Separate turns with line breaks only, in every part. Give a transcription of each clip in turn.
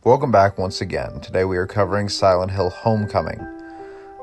Welcome back once again. Today we are covering Silent Hill Homecoming.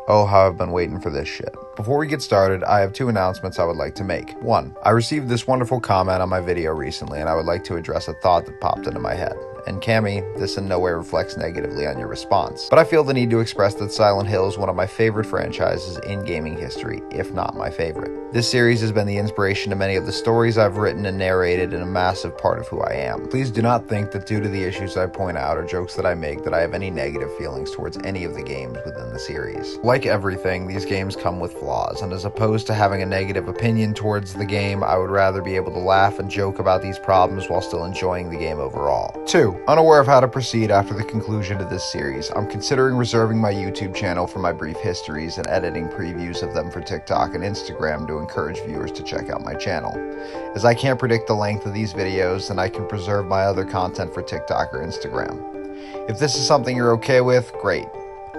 Oh, how I've been waiting for this shit. Before we get started, I have two announcements I would like to make. One, I received this wonderful comment on my video recently, and I would like to address a thought that popped into my head. And Cammy, this in no way reflects negatively on your response, but I feel the need to express that Silent Hill is one of my favorite franchises in gaming history, if not my favorite. This series has been the inspiration to many of the stories I've written and narrated, and a massive part of who I am. Please do not think that due to the issues I point out or jokes that I make that I have any negative feelings towards any of the games within the series. Like everything, these games come with flaws, and as opposed to having a negative opinion towards the game, I would rather be able to laugh and joke about these problems while still enjoying the game overall. 2. Unaware of how to proceed after the conclusion of this series, I'm considering reserving my YouTube channel for my brief histories and editing previews of them for TikTok and Instagram to encourage viewers to check out my channel. As I can't predict the length of these videos, then I can preserve my other content for TikTok or Instagram. If this is something you're okay with, great.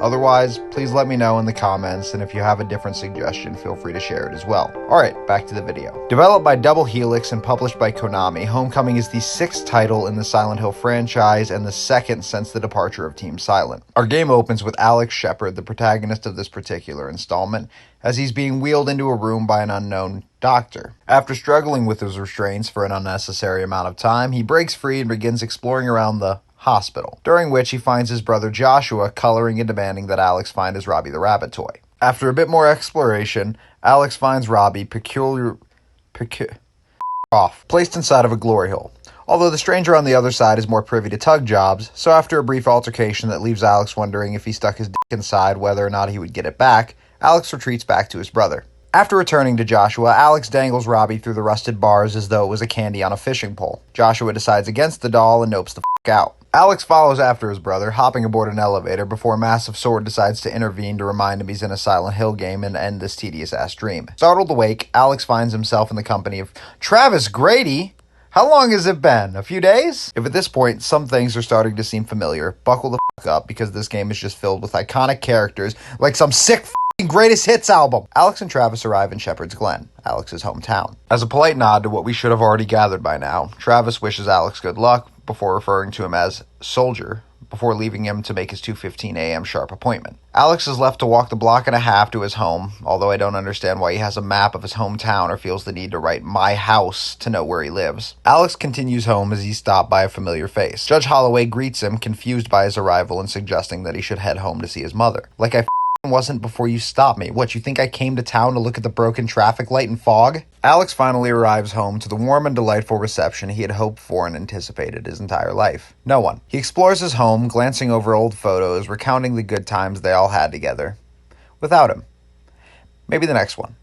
Otherwise, please let me know in the comments, and if you have a different suggestion, feel free to share it as well. Alright, back to the video. Developed by Double Helix and published by Konami, Homecoming is the 6th title in the Silent Hill franchise and the 2nd since the departure of Team Silent. Our game opens with Alex Shepard, the protagonist of this particular installment, as he's being wheeled into a room by an unknown doctor. After struggling with his restraints for an unnecessary amount of time, he breaks free and begins exploring around the hospital, during which he finds his brother Joshua coloring and demanding that Alex find his Robbie the Rabbit toy. After a bit more exploration, Alex finds Robbie placed inside of a glory hole. Although the stranger on the other side is more privy to tug jobs, so after a brief altercation that leaves Alex wondering if he stuck his dick inside whether or not he would get it back, Alex retreats back to his brother. After returning to Joshua, Alex dangles Robbie through the rusted bars as though it was a candy on a fishing pole. Joshua decides against the doll and nopes the f*** out. Alex follows after his brother, hopping aboard an elevator before a massive sword decides to intervene to remind him he's in a Silent Hill game and end this tedious-ass dream. Startled awake, Alex finds himself in the company of Travis Grady. How long has it been? A few days? If at this point some things are starting to seem familiar, buckle the f*** up because this game is just filled with iconic characters like some sick greatest hits album. Alex and Travis arrive in Shepherd's Glen, Alex's hometown. As a polite nod to what we should have already gathered by now, Travis wishes Alex good luck before referring to him as Soldier, before leaving him to make his 2:15 a.m. sharp appointment. Alex is left to walk the block and a half to his home, although I don't understand why he has a map of his hometown or feels the need to write my house to know where he lives. Alex continues home as he's stopped by a familiar face. Judge Holloway greets him, confused by his arrival and suggesting that he should head home to see his mother. Like I wasn't before you stopped me. What, you think I came to town to look at the broken traffic light and fog? Alex finally arrives home to the warm and delightful reception he had hoped for and anticipated his entire life. No one. He explores his home, glancing over old photos, recounting the good times they all had together. Without him. Maybe the next one.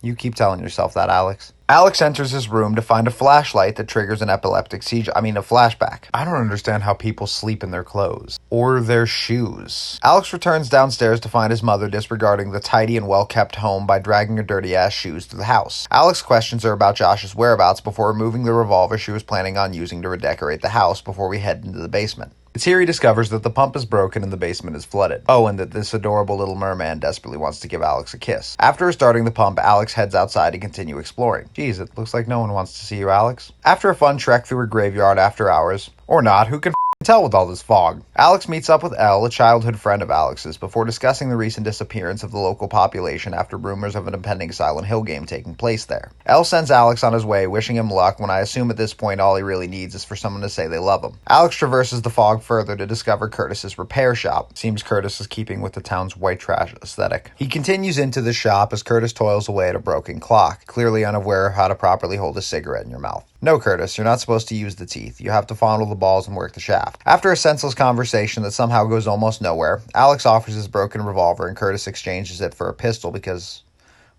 You keep telling yourself that, Alex. Alex enters his room to find a flashlight that triggers an epileptic seizure. A flashback. I don't understand how people sleep in their clothes. Or their shoes. Alex returns downstairs to find his mother disregarding the tidy and well-kept home by dragging her dirty-ass shoes through the house. Alex questions her about Josh's whereabouts before removing the revolver she was planning on using to redecorate the house before we head into the basement. It's here he discovers that the pump is broken and the basement is flooded. Oh, and that this adorable little merman desperately wants to give Alex a kiss. After restarting the pump, Alex heads outside to continue exploring. Geez, it looks like no one wants to see you, Alex. After a fun trek through a graveyard after hours, or not, who can tell with all this fog, Alex meets up with Elle, a childhood friend of Alex's, before discussing the recent disappearance of the local population after rumors of an impending Silent Hill game taking place there. Elle sends Alex on his way, wishing him luck, when I assume at this point all he really needs is for someone to say they love him. Alex traverses the fog further to discover Curtis's repair shop. Seems Curtis is keeping with the town's white trash aesthetic. He continues into the shop as Curtis toils away at a broken clock, clearly unaware of how to properly hold a cigarette in your mouth. No, Curtis, you're not supposed to use the teeth. You have to fondle the balls and work the shaft. After a senseless conversation that somehow goes almost nowhere, Alex offers his broken revolver and Curtis exchanges it for a pistol because,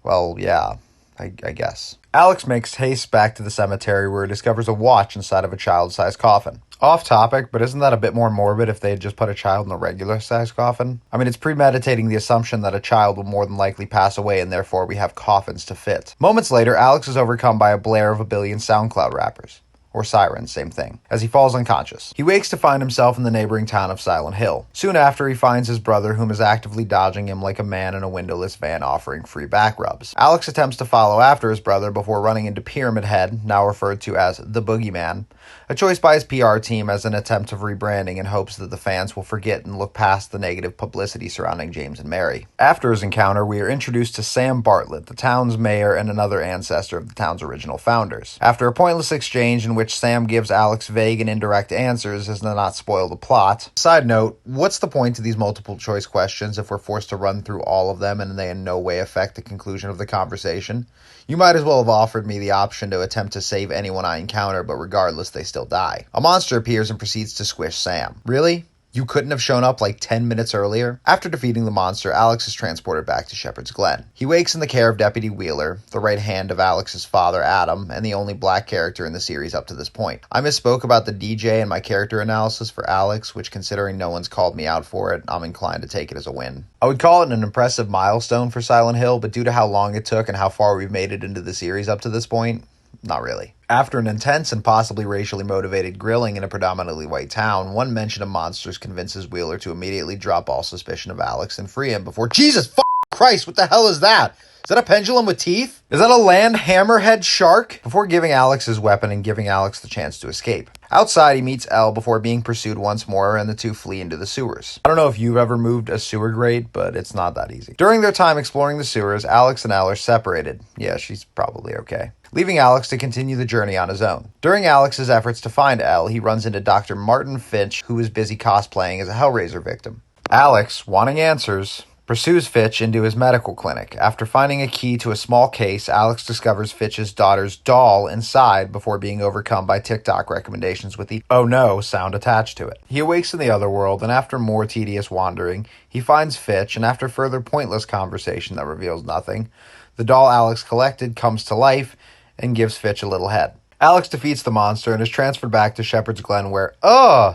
well, yeah, I guess. Alex makes haste back to the cemetery where he discovers a watch inside of a child-sized coffin. Off topic, but isn't that a bit more morbid if they had just put a child in a regular-sized coffin? It's premeditating the assumption that a child will more than likely pass away and therefore we have coffins to fit. Moments later, Alex is overcome by a blare of a billion SoundCloud rappers. Or sirens, same thing, as he falls unconscious. He wakes to find himself in the neighboring town of Silent Hill. Soon after, he finds his brother, whom is actively dodging him like a man in a windowless van offering free back rubs. Alex attempts to follow after his brother before running into Pyramid Head, now referred to as the Boogeyman, a choice by his PR team as an attempt of rebranding in hopes that the fans will forget and look past the negative publicity surrounding James and Mary. After his encounter, we are introduced to Sam Bartlett, the town's mayor and another ancestor of the town's original founders. After a pointless exchange in which Sam gives Alex vague and indirect answers as to not spoil the plot. Side note, what's the point of these multiple choice questions if we're forced to run through all of them and they in no way affect the conclusion of the conversation? You might as well have offered me the option to attempt to save anyone I encounter, but regardless, they still die. A monster appears and proceeds to squish Sam. Really? You couldn't have shown up like 10 minutes earlier? After defeating the monster, Alex is transported back to Shepherd's Glen. He wakes in the care of Deputy Wheeler, the right hand of Alex's father, Adam, and the only black character in the series up to this point. I misspoke about the DJ and my character analysis for Alex, which, considering no one's called me out for it, I'm inclined to take it as a win. I would call it an impressive milestone for Silent Hill, but due to how long it took and how far we've made it into the series up to this point, not really. After an intense and possibly racially motivated grilling in a predominantly white town, one mention of monsters convinces Wheeler to immediately drop all suspicion of Alex and free him before— Jesus Christ, what the hell is that? Is that a pendulum with teeth? Is that a land hammerhead shark? Before giving Alex his weapon and giving Alex the chance to escape. Outside, he meets Elle before being pursued once more, and the two flee into the sewers. I don't know if you've ever moved a sewer grate, but it's not that easy. During their time exploring the sewers, Alex and Elle are separated. Yeah, she's probably okay. Leaving Alex to continue the journey on his own. During Alex's efforts to find Elle, he runs into Dr. Martin Finch, who is busy cosplaying as a Hellraiser victim. Alex, wanting answers, pursues Fitch into his medical clinic. After finding a key to a small case, Alex discovers Fitch's daughter's doll inside before being overcome by TikTok recommendations with the "oh no" sound attached to it. He awakes in the other world, and after more tedious wandering, he finds Fitch, and after further pointless conversation that reveals nothing, the doll Alex collected comes to life and gives Fitch a little head. Alex defeats the monster and is transferred back to Shepherd's Glen where—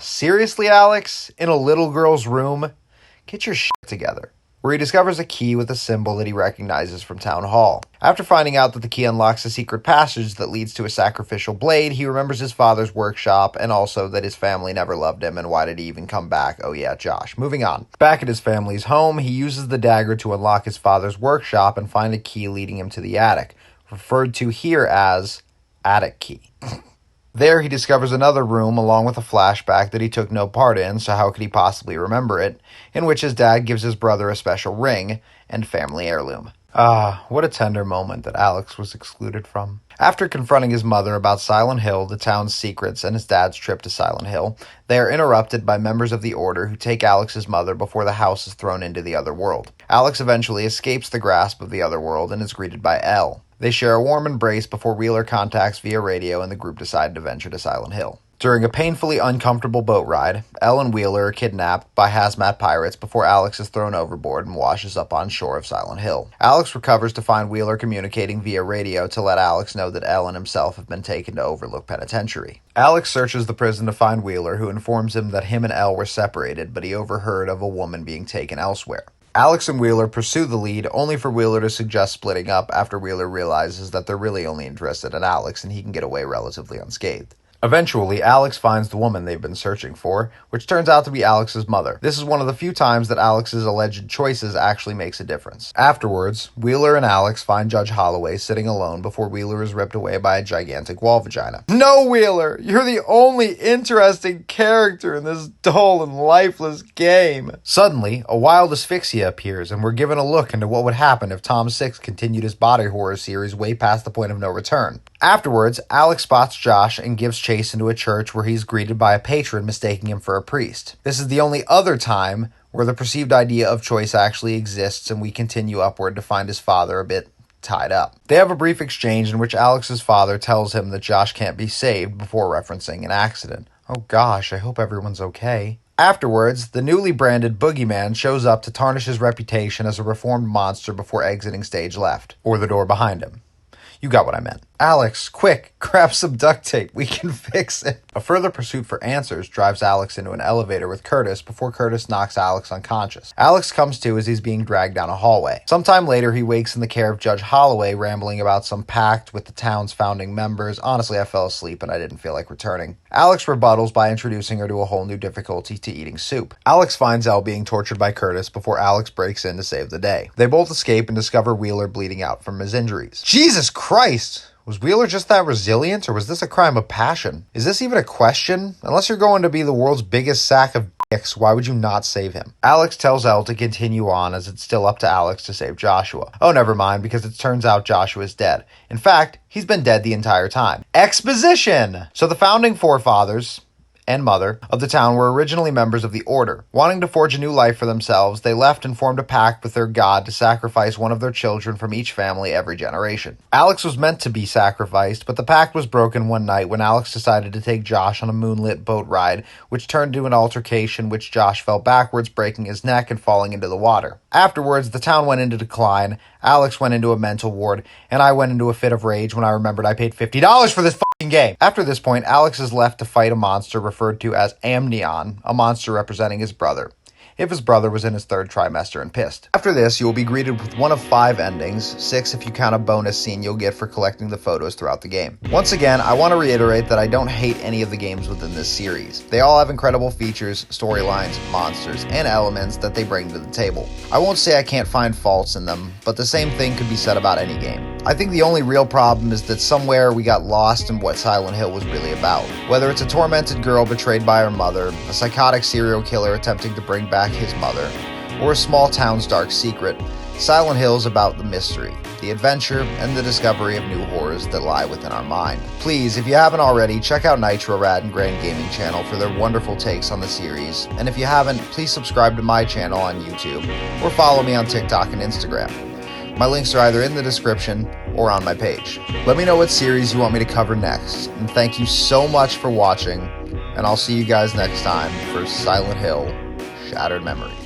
seriously, Alex? In a little girl's room? Get your shit together. Where he discovers a key with a symbol that he recognizes from Town Hall. After finding out that the key unlocks a secret passage that leads to a sacrificial blade, he remembers his father's workshop and also that his family never loved him, and why did he even come back? Oh yeah, Josh. Moving on. Back at his family's home, he uses the dagger to unlock his father's workshop and find a key leading him to the attic, referred to here as attic key. There, he discovers another room along with a flashback that he took no part in, so how could he possibly remember it, in which his dad gives his brother a special ring and family heirloom. What a tender moment that Alex was excluded from. After confronting his mother about Silent Hill, the town's secrets, and his dad's trip to Silent Hill, they are interrupted by members of the Order who take Alex's mother before the house is thrown into the other world. Alex eventually escapes the grasp of the other world and is greeted by Elle. They share a warm embrace before Wheeler contacts via radio and the group decide to venture to Silent Hill. During a painfully uncomfortable boat ride, Elle and Wheeler are kidnapped by hazmat pirates before Alex is thrown overboard and washes up on shore of Silent Hill. Alex recovers to find Wheeler communicating via radio to let Alex know that Elle and himself have been taken to Overlook Penitentiary. Alex searches the prison to find Wheeler, who informs him that him and Elle were separated, but he overheard of a woman being taken elsewhere. Alex and Wheeler pursue the lead, only for Wheeler to suggest splitting up after Wheeler realizes that they're really only interested in Alex and he can get away relatively unscathed. Eventually, Alex finds the woman they've been searching for, which turns out to be Alex's mother. This is one of the few times that Alex's alleged choices actually makes a difference. Afterwards, Wheeler and Alex find Judge Holloway sitting alone before Wheeler is ripped away by a gigantic wall vagina. No, Wheeler! You're the only interesting character in this dull and lifeless game! Suddenly, a wild asphyxia appears, and we're given a look into what would happen if Tom 6 continued his body horror series way past the point of no return. Afterwards, Alex spots Josh and gives chase into a church where he's greeted by a patron mistaking him for a priest. This is the only other time where the perceived idea of choice actually exists, and we continue upward to find his father a bit tied up. They have a brief exchange in which Alex's father tells him that Josh can't be saved before referencing an accident. Oh gosh, I hope everyone's okay. Afterwards, the newly branded Boogeyman shows up to tarnish his reputation as a reformed monster before exiting stage left, or the door behind him. You got what I meant. Alex, quick, grab some duct tape. We can fix it. A further pursuit for answers drives Alex into an elevator with Curtis before Curtis knocks Alex unconscious. Alex comes to as he's being dragged down a hallway. Sometime later, he wakes in the care of Judge Holloway, rambling about some pact with the town's founding members. Honestly, I fell asleep and I didn't feel like returning. Alex rebuttals by introducing her to a whole new difficulty to eating soup. Alex finds Elle being tortured by Curtis before Alex breaks in to save the day. They both escape and discover Wheeler bleeding out from his injuries. Jesus Christ! Was Wheeler just that resilient, or was this a crime of passion? Is this even a question? Unless you're going to be the world's biggest sack of dicks, why would you not save him? Alex tells Elle to continue on, as it's still up to Alex to save Joshua. Oh, never mind, because it turns out Joshua is dead. In fact, he's been dead the entire time. Exposition! So the founding forefathers and mother of the town were originally members of the Order. Wanting to forge a new life for themselves, they left and formed a pact with their god to sacrifice one of their children from each family every generation. Alex was meant to be sacrificed, but the pact was broken one night when Alex decided to take Josh on a moonlit boat ride, which turned into an altercation which Josh fell backwards, breaking his neck and falling into the water. Afterwards, the town went into decline, Alex went into a mental ward, and I went into a fit of rage when I remembered I paid $50 for this game. After this point, Alex is left to fight a monster referred to as Amnion, a monster representing his brother, if his brother was in his third trimester and pissed. After this, you will be greeted with one of 5 endings, 6 if you count a bonus scene you'll get for collecting the photos throughout the game. Once again, I want to reiterate that I don't hate any of the games within this series. They all have incredible features, storylines, monsters, and elements that they bring to the table. I won't say I can't find faults in them, but the same thing could be said about any game. I think the only real problem is that somewhere we got lost in what Silent Hill was really about. Whether it's a tormented girl betrayed by her mother, a psychotic serial killer attempting to bring back his mother, or a small town's dark secret, Silent Hill is about the mystery, the adventure, and the discovery of new horrors that lie within our mind. Please, if you haven't already, check out Nitro Rad and Grand Gaming channel for their wonderful takes on the series, and if you haven't, please subscribe to my channel on YouTube, or follow me on TikTok and Instagram. My links are either in the description or on my page. Let me know what series you want me to cover next, and thank you so much for watching, and I'll see you guys next time for Silent Hill: Shattered Memories.